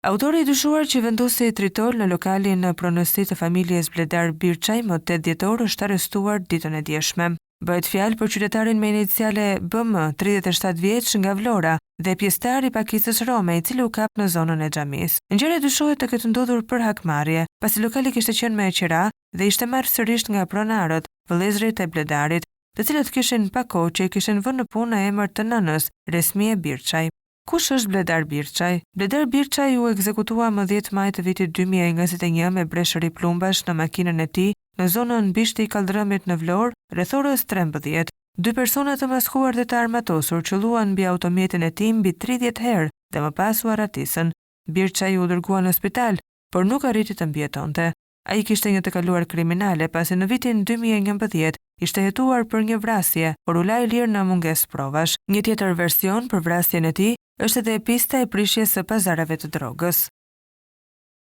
Autori i dyshuar që vendosi tritol në lokalin në pronësi të familjes Bledar Birçaj më 8 dhjetor është arrestuar ditën e djeshme. Bëhet fjalë për qytetarin me iniciale BM, 37 vjeç nga Vlora dhe pjesëtar i pakicës Rome, i cili u kap në zonën e xhamisë. Ngjarja dyshohet të ketë ndodhur për hakmarrje, pasi lokali kishte qenë me qira dhe ishte marrë sërish nga pronarët, vëllezërit e Bledarit, të cilët kishin pa kohë që i kishin vënë në punë në emër të nënës, Resmie Birçaj. Kush është Bledar Birçaj? Bledar Birçaj u ekzekutua më 10 maj të vitit 2021 me breshëri plumbash në makinën e tij në zonën Bishti i Kaldrëmit në Vlorë, rreth orës 13. Dy persona të maskuar dhe të armatosur qëlluan mbi automjetin e tij mbi 30 herë dhe më pas u arratisën. Birçaj u dërgua në spital, por nuk arriti të mbijetonte. Ai kishte një të kaluar kriminale pasi në vitin 2011 ishte hetuar për një vrasje, por u la i lirë në mungesë provash. Një tjetër version për vrasjen e tij është edhe e pista e prishjes së pazareve të drogës.